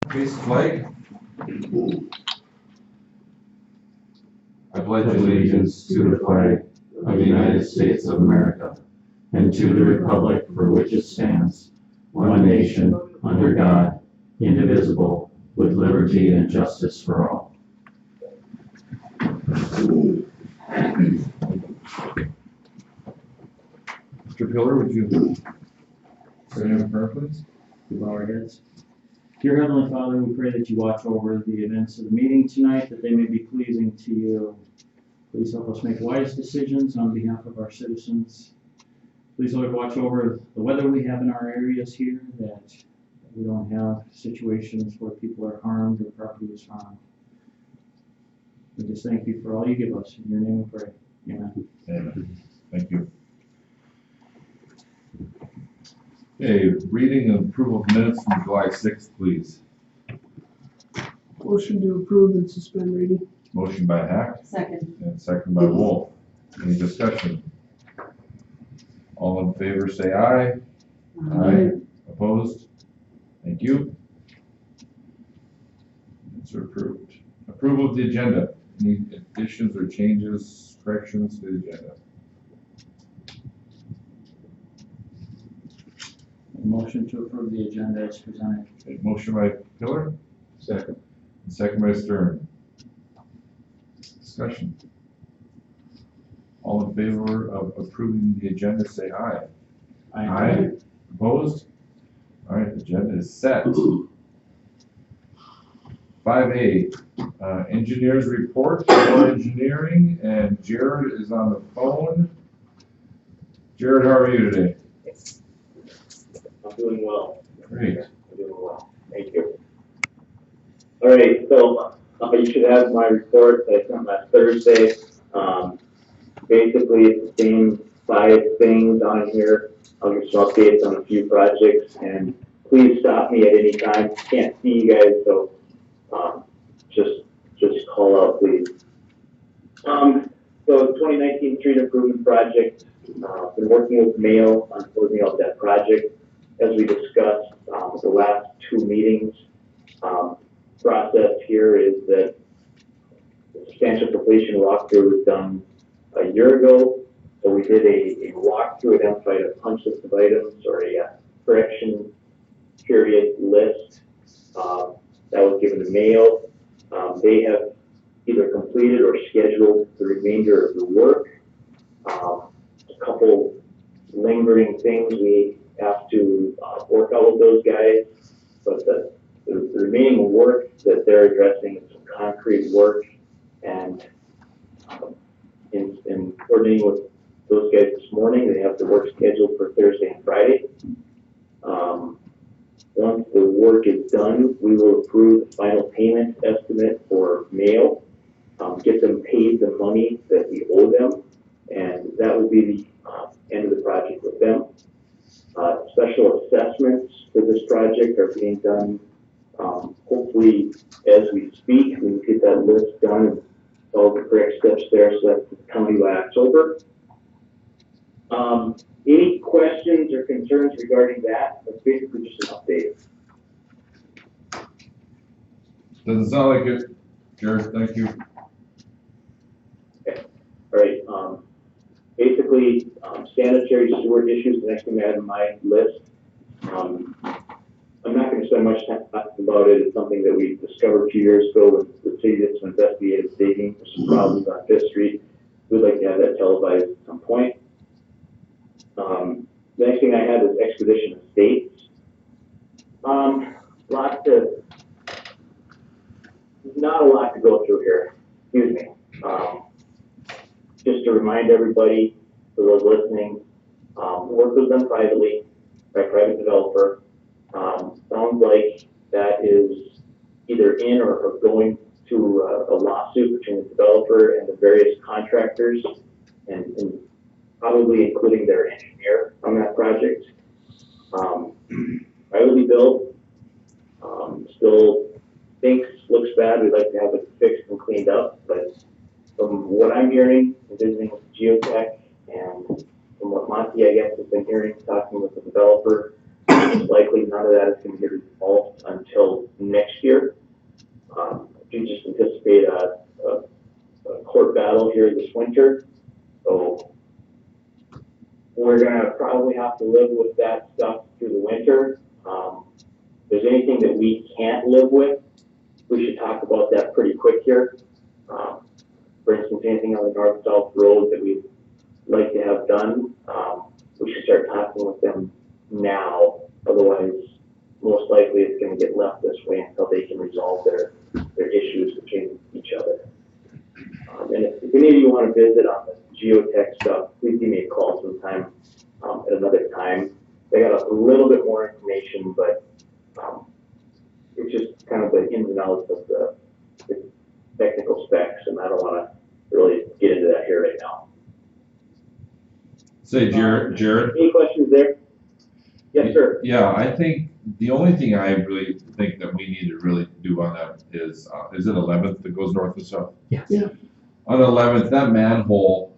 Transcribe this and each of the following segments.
Face the flag. I pledge allegiance to the flag of the United States of America and to the republic for which it stands, one nation, under God, indivisible, with liberty and justice for all. Mr. Pillar, would you say a prayer, please? We bow our heads. Dear Heavenly Father, we pray that you watch over the events of the meeting tonight, that they may be pleasing to you. Please help us make wise decisions on behalf of our citizens. Please, Lord, watch over the weather we have in our areas here, that we don't have situations where people are harmed or property is harmed. We just thank you for all you give us. In your name we pray. Amen. Amen. Thank you. Okay, reading and approval of minutes from July 6th, please. Motion to approve and suspend reading. Motion by Hack Second. and second by Wolf. Any discussion? All in favor say aye. Aye. Opposed? Thank you. Minutes are approved. Approval of the agenda. Any additions or changes, corrections to the agenda? Motion to approve the agenda as presented. Okay, motion by Pillar. Second. And second by Stern. Discussion. All in favor of approving the agenda say aye. Aye. Opposed? All right, the agenda is set. 5A, engineers report for engineering, and Jared is on the phone. Jared, how are you today? I'm doing well. Great. I'm doing well. Thank you. All right, so you should have my report that I sent last Thursday. Basically, it's the same 5 things on here. I'll give some updates on a few projects, and please stop me at any time. Can't see you guys, so just call out, please. So 2019 street improvement project. Been working with Mail on closing out that project. As we discussed the last 2 meetings, process here is that the substantial completion walkthrough was done a year ago. So we did a walkthrough, identified a punch list of items or a correction period list that was given to Mail. They have either completed or scheduled the remainder of the work. A couple lingering things we have to work out with those guys, but the remaining work that they're addressing is some concrete work, and in coordinating with those guys this morning, they have the work scheduled for Thursday and Friday. Once the work is done, we will approve the final payment estimate for Mail, get them paid the money that we owe them, and that will be the end of the project with them. Special assessments for this project are being done, hopefully as we speak. We can get that list done and all the correct steps there, so that's the county by October. Any questions or concerns regarding that? That's basically just an update. Doesn't sound like it. Jared, thank you. Okay. All right. Basically, sanitary sewer issues, the next thing I had on my list. I'm not going to spend much time talking about it. It's something that we discovered a few years ago when the city did some investigative digging for some problems on 5th Street. We'd like to have that televised at some point. The next thing I had was Expedition Estates. Not a lot to go through here. Excuse me. Just to remind everybody, for those listening, work with them privately, by private developer. Sounds like that is either in or going to a lawsuit between the developer and the various contractors, and probably including their engineer on that project. Privately built, still thinks, looks bad. We'd like to have it fixed and cleaned up, but from what I'm hearing, visiting with Geotech, and from what Monty, I guess, has been hearing, talking with the developer, most likely none of that is going to get resolved until next year. We just anticipate a court battle here this winter, so we're going to probably have to live with that stuff through the winter. If there's anything that we can't live with, we should talk about that pretty quick here. For instance, anything on the north-south road that we'd like to have done, we should start talking with them now. Otherwise, most likely it's going to get left this way until they can resolve their issues between each other. And if any of you want to visit on the geotech stuff, please give me a call sometime at another time. I got a little bit more information, but it's just kind of the ins and outs of the technical specs, and I don't want to really get into that here right now. Say, Jared? Any questions there? Yes, sir. Yeah, I think the only thing I really think that we need to really do on that is it 11th that goes north and south? Yes. Yeah. On 11th, that manhole,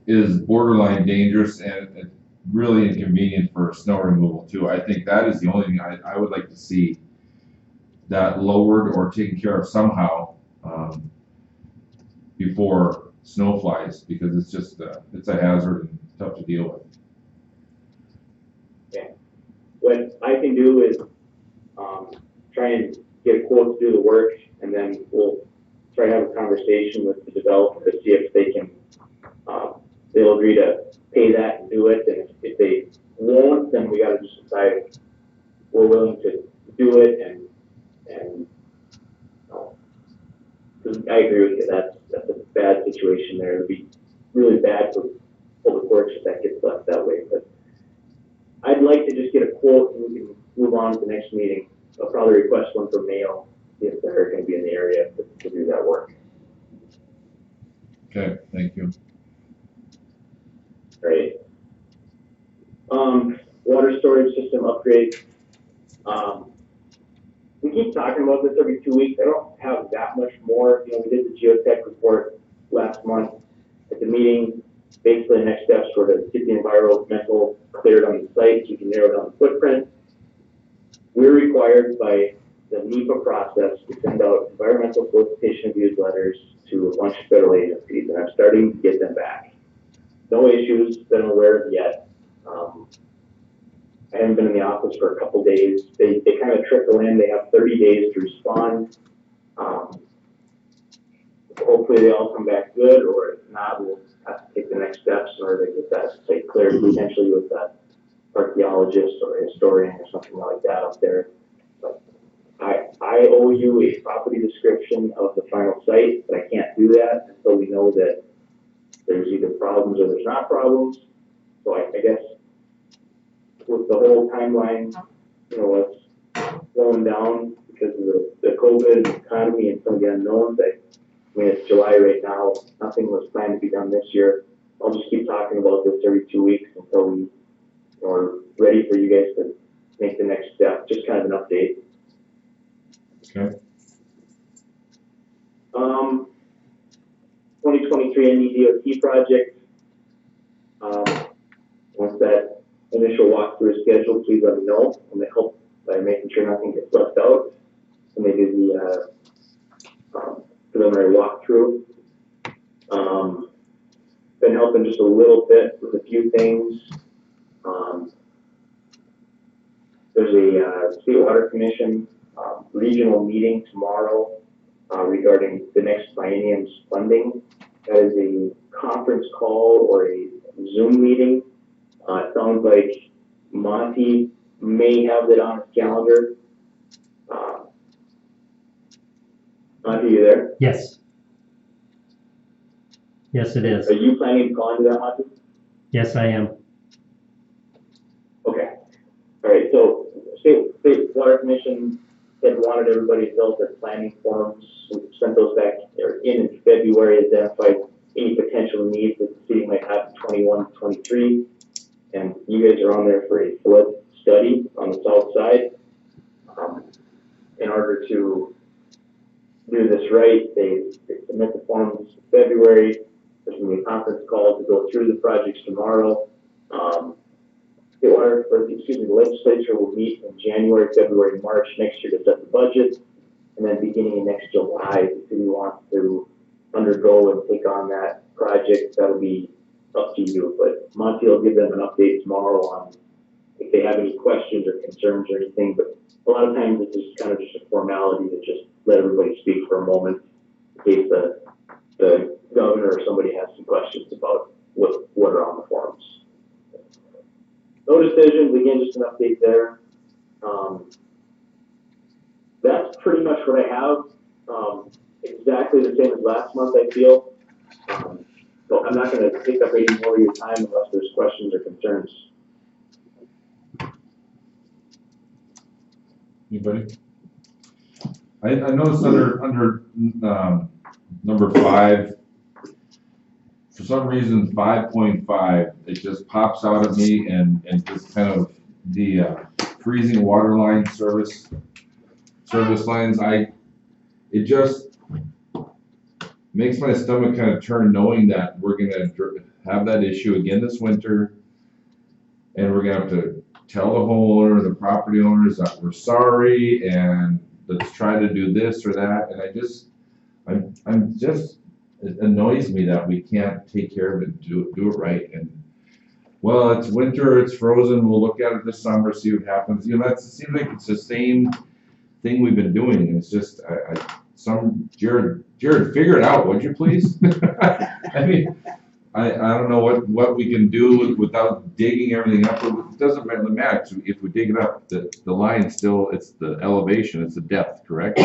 is borderline dangerous and really inconvenient for snow removal too. I think that is the only thing I would like to see that lowered or taken care of somehow, before snow flies, because it's just, it's a hazard and tough to deal with. What I can do is try and get a quote to do the work, and then we'll try to have a conversation with the developer to see if they can, they'll agree to pay that and do it. And if they won't, then we got to just decide we're willing to do it. And I agree with you. That's a bad situation there. It'd be really bad for public works if that gets left that way. But I'd like to just get a quote and we can move on to the next meeting. I'll probably request one from Mayo if they're going to be in the area to do that work. Okay, thank you. Right. Water storage system upgrade. We keep talking about this every 2 weeks. I don't have that much more. You know, we did the geotech report last month at the meeting. Basically, the next steps were to get the environmental cleared on the site so you can narrow down the footprint. We're required by the NEPA process to send out environmental solicitation views letters to a bunch of federal agencies, and I'm starting to get them back. No issues that I'm aware of yet. I haven't been in the office for a couple days. They kind of trickle in. They have 30 days to respond. Hopefully they all come back good, or if not, we'll have to take the next steps in order to get that site cleared, potentially with an archaeologist or a historian or something like that up there. But I owe you a property description of the final site, but I can't do that until we know that there's either problems or there's not problems. So I guess with the whole timeline, you know, it's slowing down because of the COVID economy and some of the unknowns. I mean, it's July right now. Nothing was planned to be done this year. I'll just keep talking about this every 2 weeks until we are ready for you guys to make the next step. Just kind of an update. Okay. 2023 NEDOT project. Once that initial walkthrough is scheduled, please let me know. I'm going to help by making sure nothing gets left out when they do the preliminary walkthrough. Been helping just a little bit with a few things. There's a State Water Commission regional meeting tomorrow regarding the next biennium's funding. That is a conference call or a Zoom meeting. It sounds like Monty may have that on his calendar. Monty, you there? Yes. Yes, it is. Are you planning to call into that, Monty? Yes, I am. Okay. All right. So State Water Commission had wanted everybody to fill out their planning forms. We sent those back in February, identified any potential needs that the city might have in 21, 23. And you guys are on there for a flood study on the south side. In order to do this right, they submit the forms in February. There's going to be a conference call to go through the projects tomorrow. the legislature will meet in January, February, March next year to set the budget. And then beginning in next July, if the city wants to undergo and take on that project, that'll be up to you. But Monty will give them an update tomorrow on if they have any questions or concerns or anything. But a lot of times it's just kind of just a formality to just let everybody speak for a moment in case the governor or somebody has some questions about what are on the forms. No decisions, again, just an update there. That's pretty much what I have. Exactly the same as last month, I feel. So I'm not going to take up any more of your time unless there's questions or concerns. Anybody? I noticed under number 5, for some reason 5.5, it just pops out at me and just kind of the freezing water line service lines. It just makes my stomach kind of turn knowing that we're gonna have that issue again this winter, and we're gonna have to tell the homeowner, the property owners that we're sorry and let's try to do this or that. And it annoys me that we can't take care of it and do it right. And well, it's winter, it's frozen, we'll look at it this summer, see what happens. You know, it seems like it's the same thing we've been doing. And it's just, Jared, figure it out, would you please? I mean, I don't know what we can do without digging everything up. It doesn't really matter. If we dig it up, the line still, it's the elevation, it's the depth, correct?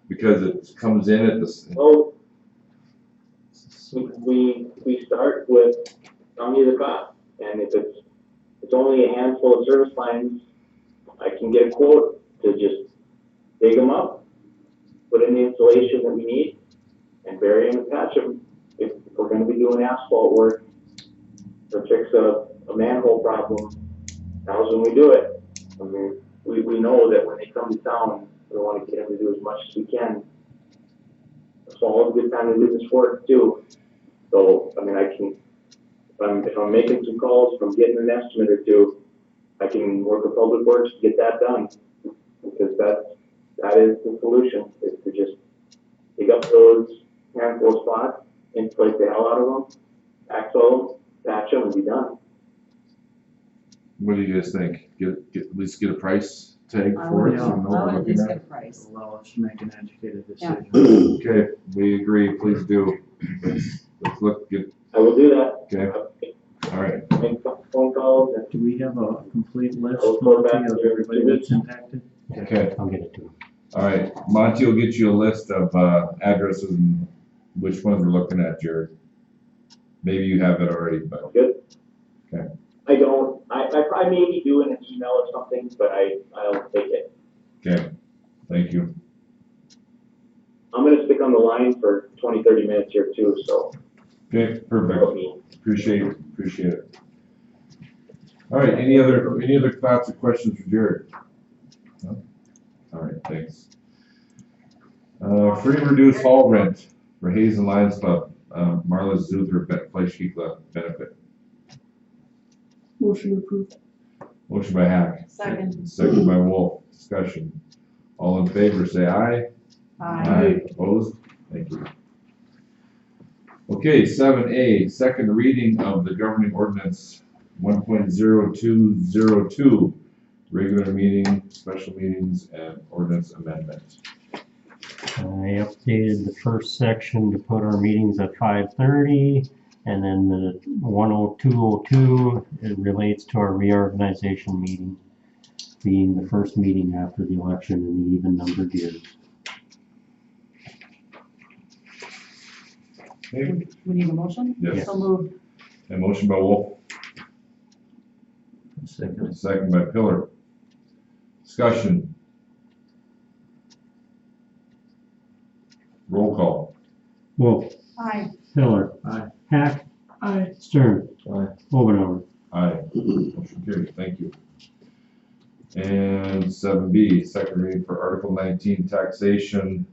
Because it comes in at the. Well, we start with tell me the cost, and if it's only a handful of service lines, I can get a quote to just dig them up, put in the insulation that we need, and bury them and patch them. If we're going to be doing asphalt work to fix a manhole problem, now's when we do it. I mean, we know that when they come to town, we want to get them to do as much as we can. Fall's a good time to do this work too. So, I mean, if I'm making some calls, if I'm getting an estimate or two, I can work with Public Works to get that done. Because that is the solution, is to just dig up those handful of spots, insulate the hell out of them, backfill them, patch them, and be done. What do you guys think? At least get a price tag I for would, it? Yeah. So we know what I we're would at looking least at? get a price. Allow us to make an educated Yeah. decision. Okay, we agree, please do. Let's look, I will do that. okay, all right. Make phone calls and Do we have a complete list, I'll report Monty, back of to you in everybody 2 that's weeks. impacted? Okay, I'll get it to him. all right. Monty will get you a list of addresses and which ones we're looking at, Jared. Maybe you have it already, but good. Okay. I don't, I probably maybe do in an email or something, but I'll take it. okay, thank you. I'm gonna stick on the line for 20, 30 minutes here too, so. Okay, help perfect. me. Appreciate it. All right, any other thoughts or questions for Jared? No? All right, thanks. Free and reduced hall rent for Hazen Lions Club, Marla Zuther Fleischkegler benefit. Motion approved. Motion by Hack. Second by Wolf. Discussion. All in favor, say aye. Opposed? Thank you. Okay, 7A, second reading of the governing ordinance 1.0202, regular meeting, special meetings, and ordinance amendment. I updated the first section to put our meetings at 5:30, and then the 10202, it relates to our reorganization meeting, being the first meeting after the election in the even-numbered years. Okay, We need a motion? yes. So moved. A motion by Wolf, Second. second by Pillar. Discussion. Roll call. Wolf, Aye. Pillar, Aye. Hack, Aye. Stern, Aye. Obenauer. Aye. Motion carried, thank you. And 7B, second reading for Article 19, taxation,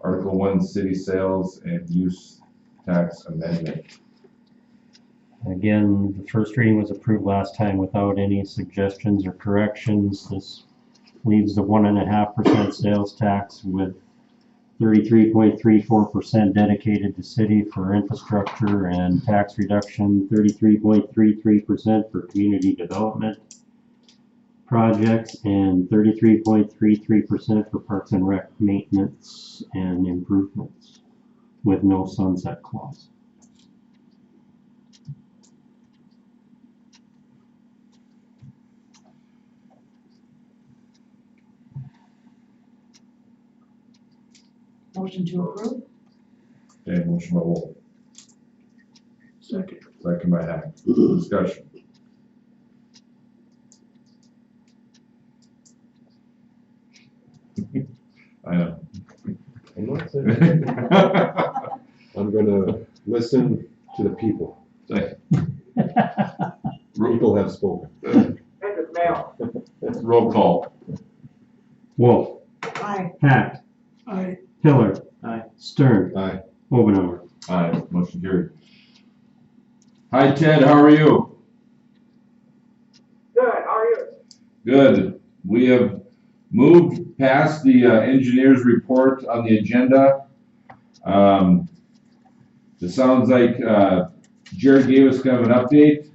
Article 1, city sales and use tax amendment. Again, the first reading was approved last time without any suggestions or corrections. This leaves the 1.5% sales tax with 33.34% dedicated to city for infrastructure and tax reduction, 33.33% for community development projects, and 33.33% for parks and rec maintenance and improvements with no sunset clause. Motion to approve? Okay, motion by Wolf, Second. second by Hack. Discussion. I know. I'm not saying, I'm gonna listen to the people. People have spoken. Roll call. Wolf. Aye. Hack. Aye. Pillar. Aye. Stern. Aye. Obenauer. Aye, motion carried. Hi Ted, how are you? Good, how are you? Good. We have moved past the engineer's report on the agenda. It sounds like Jared gave us kind of an update,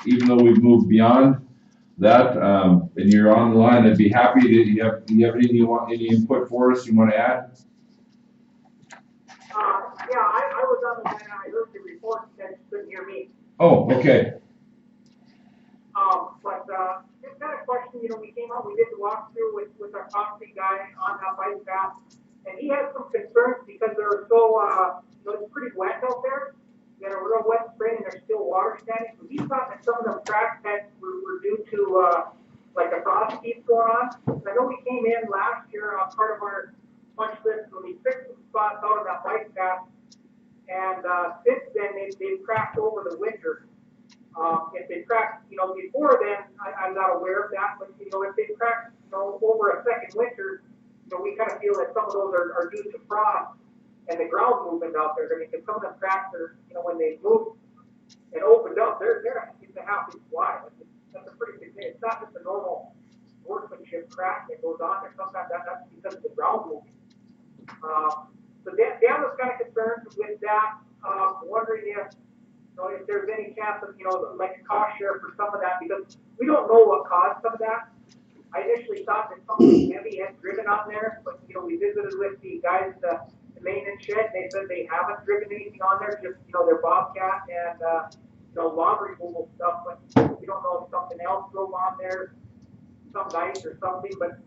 even though we've moved beyond that, and you're on the line. I'd be happy to, you have anything you want, any input for us you want to add? Yeah, I was on the line and I heard the report and couldn't hear me. Oh, okay. But just got a question, we came out, we did the walkthrough with our concrete guy on that bike path, and he had some concerns because they're so, it's pretty wet out there. We had a real wet spring and there's still water standing, so he thought that some of them cracks that were due to, like a frost heave going on. I know we came in last year on part of our punch list when we fixed some spots out on that bike path, and since then they've cracked over the winter. If they cracked, before then, I'm not aware of that, but, if they cracked, over a second winter, we kind of feel that some of those are due to frost and the ground movement out there. I mean, because some of them cracks are, when they moved and opened up, they're it's a half inch wide. That's a pretty big thing. It's not just a normal workmanship crack that goes on there. Sometimes that's because of the ground moving. So Dan was kind of concerned with that, wondering if there's any chance of, like a cost share for some of that, because we don't know what caused some of that. I initially thought that something heavy had driven on there, but, we visited with the guys at the maintenance shed, they said they haven't driven anything on there, just, their Bobcat and, log removal stuff, but we don't know if something else drove on there, some ice or something, but,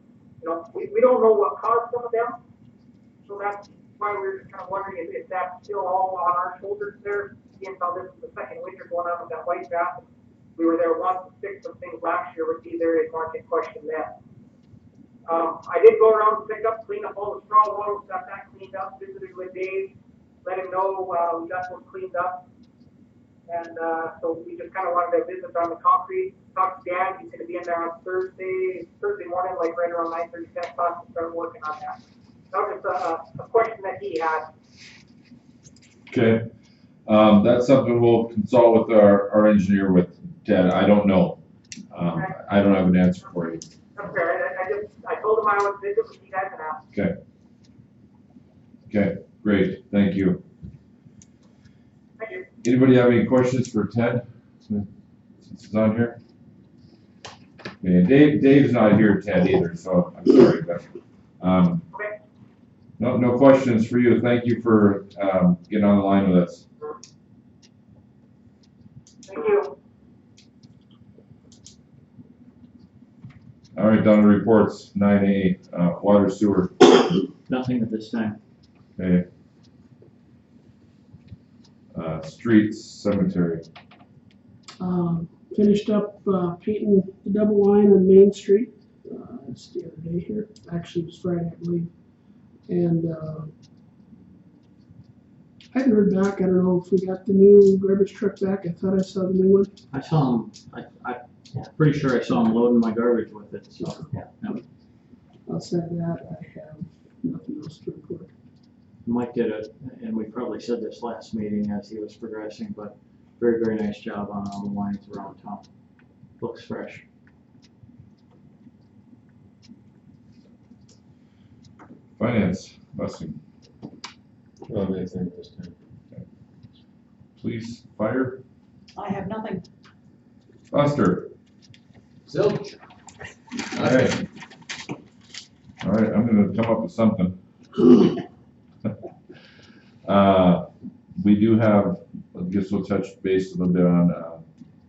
we don't know what caused some of them. So that's why we're just kind of wondering if that's still all on our shoulders there. Again, how this is the second winter going on with that white path. We were there once to fix some things last year with these areas weren't in question then. I did go around and pick up, clean up all the straw walls, got that cleaned up, visited with Dave, let him know we got those cleaned up. And so we just kind of wanted to visit on the concrete. Talked to Dan, he's going to be in there on Thursday morning, like right around 9:30, 10 o'clock to start working on that. That was just a question that he had. Okay. That's something we'll consult with our engineer with Ted. I don't know. I don't have an answer for you. Okay, I told him I would visit with you guys and ask. Okay. Okay, great. Thank you. Thank you. Anybody have any questions for Ted since he's on here? Okay, Dave's not here, Ted, either, so I'm sorry, but Okay. no questions for you. Thank you for getting on the line with us. Thank you. All right, down to reports, 9A, water sewer. Nothing at this time. Okay. Streets, cemetery. Finished up, painting the double line on Main Street, it's the other day here, actually it was Friday, I believe. And, I haven't heard back, I don't know if we got the new garbage truck back, I thought I saw the new one. I saw him, I'm pretty sure I saw him loading my garbage with it, so. Yeah. Outside of that, I have nothing else to report. Mike did it, and we probably said this last meeting as he was progressing, but very, very nice job on all the lines around town. Looks fresh. Finance, busing, Anything this time? police, fire, I have nothing. Buster. Zilch. Alright. Alright, I'm gonna come up with something. We do have, I guess we'll touch base a little bit on,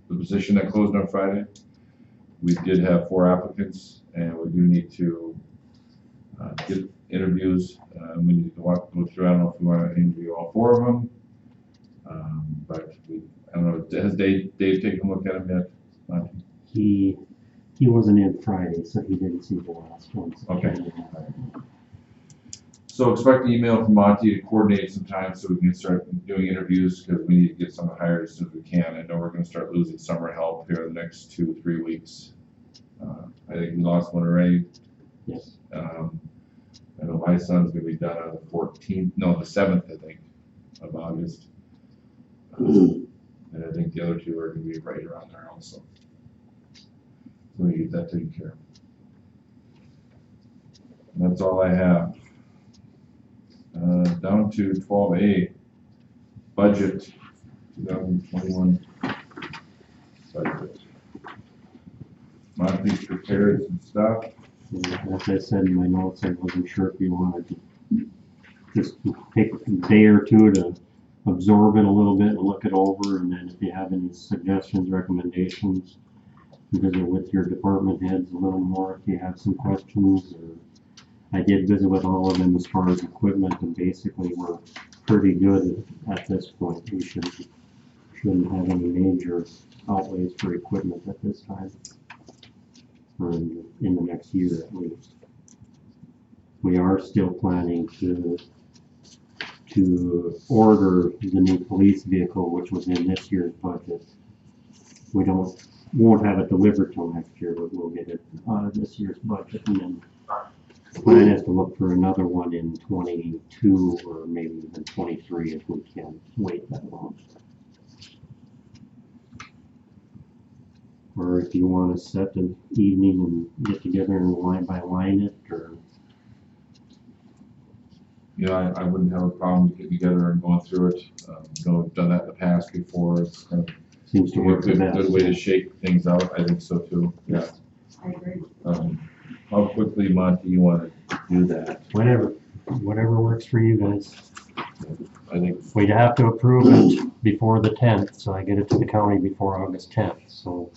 the position that closed on Friday. We did have 4 applicants, and we do need to, get interviews. We need to go through, I don't know if we wanna interview all 4 of them. But I don't know, has Dave taken a look at them yet? Monty? He wasn't in Friday, so he didn't see the last one. So Okay. So expect an email from Monty to coordinate some time so we can start doing interviews, because we need to get someone hired as soon as we can. I know we're gonna start losing summer help here in the next 2-3 weeks. I think we lost one already. Yes. I know my son's gonna be done on the 14th, no, the 7th, I think, of August. And I think the other 2 are gonna be right around there also. So we get that taken care of. And that's all I have. Down to 12A, budget, 2021 budget. Monty's prepared some stuff. As I said in my notes, I wasn't sure if you wanted to just take a day or two to absorb it a little bit and look it over, and then if you have any suggestions, recommendations, visit with your department heads a little more if you have some questions. Or I did visit with all of them as far as equipment, and basically we're pretty good at this point. We shouldn't have any major outlays for equipment at this time, or in the next year at least. We are still planning to order the new police vehicle, which was in this year's budget. We won't have it delivered till next year, but we'll get it out of this year's budget, and then the plan is to look for another one in 22 or maybe even 23 if we can wait that long. Or if you want to set an evening and get together and line by line it, or You know, I wouldn't have a problem getting together and going through it. You know, we've done that in the past before. It's kind of seems to work the best. good way to shake things out. I think so too. Yeah. I agree. How quickly, Monty, you want to do that? Whatever works for you guys. I think We'd have to approve it before the 10th, so I get it to the county before August 10th, so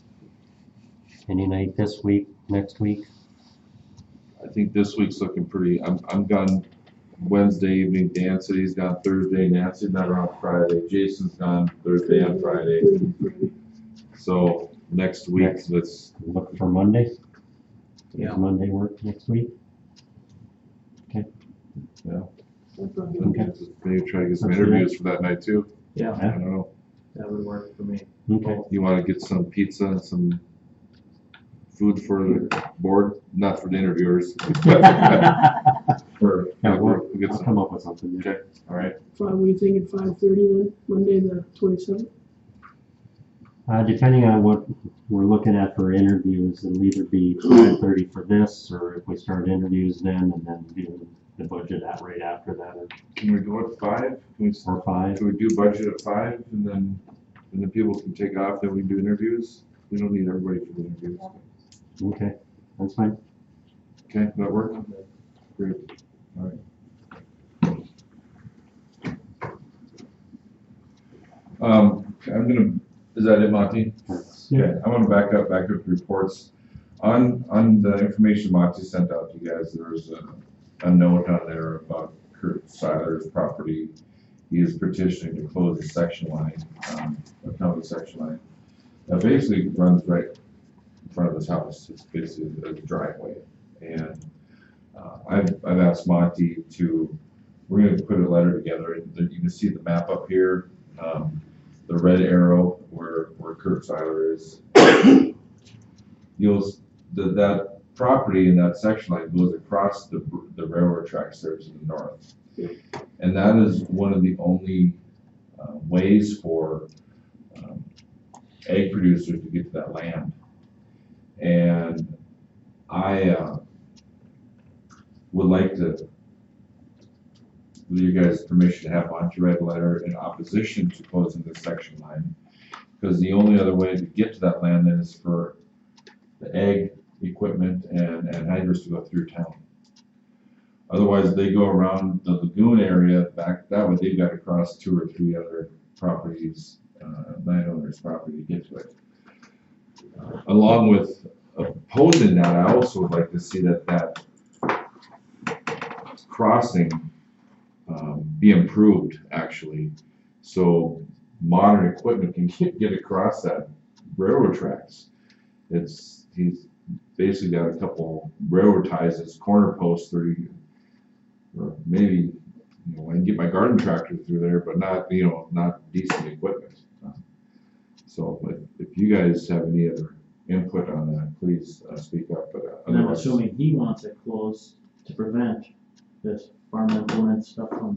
any night this week, next week. this week's looking pretty. I'm gone Wednesday evening. Dan said he's gone Thursday. Nancy's not around Friday. Jason's gone Thursday and Friday. So next week, let's Look for Monday. Yeah. Does Monday work next week? maybe try to get some That's interviews for that night too. Yeah, I don't know. that would work for me. Okay. You want to get some pizza and some food for the board, not for the interviewers. For Yeah, we'll get I'll some. come up with something. Okay, all right. What are you thinking, 5:30 then, Monday the 27th? Depending on what we're looking at for interviews, it'll either be 5:30 for this, or if we start interviews then and then do the budget right after that, Can we go at 5? Can we, or 5. can we do budget at 5 and then people can take off, then we do interviews? We don't need everybody for the interviews. Okay, that's fine. Okay, that work? Great, all right. Is that it, Monty? Okay, I want to back up the reports. On the information Monty sent out to you guys, there was a note on there about Kurt Seiler's property. He is petitioning to close the section line, a county section line. That basically runs right in front of his house. It's basically a driveway. And I've asked Monty we're going to put a letter together. You can see the map up here. The red arrow where Kurt Seiler is. That property in that section line goes across the railroad tracks there to the north. And that is one of the only ways for egg producers to get to that land. And I would like to, with you guys' permission, to have Monty write a letter in opposition to closing this section line. Because the only other way to get to that land then is for the egg equipment and hangers to go through town. Otherwise, they go around the lagoon area back that way. They've got to cross 2 or 3 other properties, landowners' property to get to it. Along with opposing that, I also would like to see that crossing be improved, actually, so modern equipment can get across that railroad tracks. He's basically got a couple railroad ties as corner posts, or maybe, I can get my garden tractor through there, but not, not decent equipment. So, but if you guys have any other input on that, please speak up. But And I'm otherwise, assuming he wants it closed to prevent this farm implement stuff from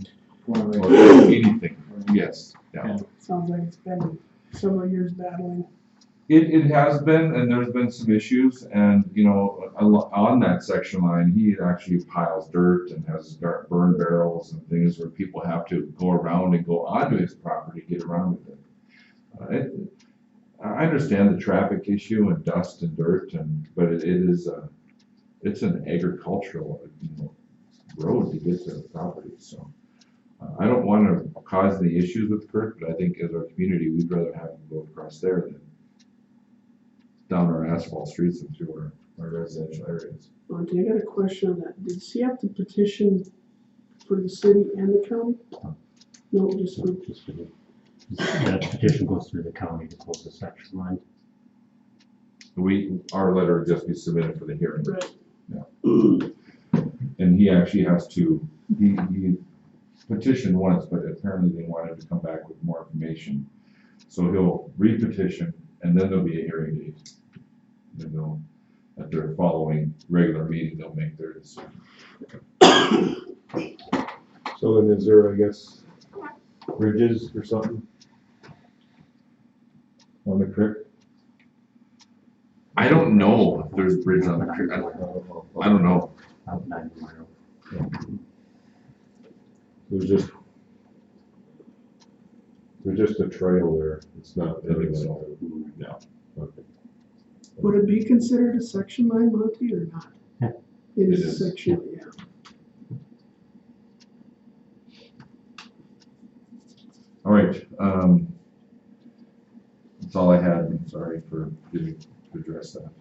going or away. anything, yes, yeah. Sounds like it's been several years battling. It has been, and there's been some issues, and, on that section line, he actually piles dirt and has burn barrels and things where people have to go around and go onto his property to get around with it. I understand the traffic issue and dust and dirt, but it's an agricultural, road to get to the property, so. I don't want to cause any issues with Kurt, but I think as our community, we'd rather have him go across there than down our asphalt streets and through our residential areas. Monty, I got a question on that. Does he have to petition for the city and the county? No, just for, That petition goes through the county to close the section line. Our letter would just be submitted for the hearing. right. And he actually has to, he petitioned once, but apparently they wanted to come back with more information. So he'll re-petition, and then there'll be a hearing date. And they'll, at their following regular meeting, they'll make their decision. So then is there, I guess, bridges or something on the creek? I don't know if there's bridge on the creek. I don't know. Out 90 miles. There's just a trail there, it's not. I think so. Yeah. Okay. Would it be considered a section line, Monty, or not? Yeah. It It is a is. section, yeah. All right, that's all I had. I'm sorry for getting to address that.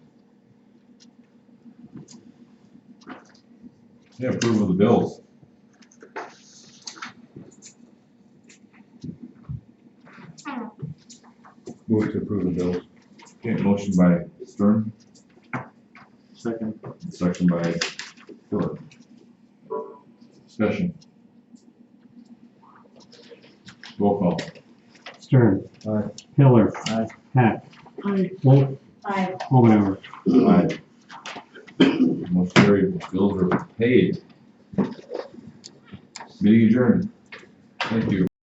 Yeah, approval of the bills. Move to approve the bills. Okay, motion by Stern, Second. section by Philip. Discussion. Roll call. Stern. Aye. Pillar. Aye. Hack. Wolf. Aye. Omenauer. Aye. Motion carried, bills are paid. Meeting adjourned. Thank you.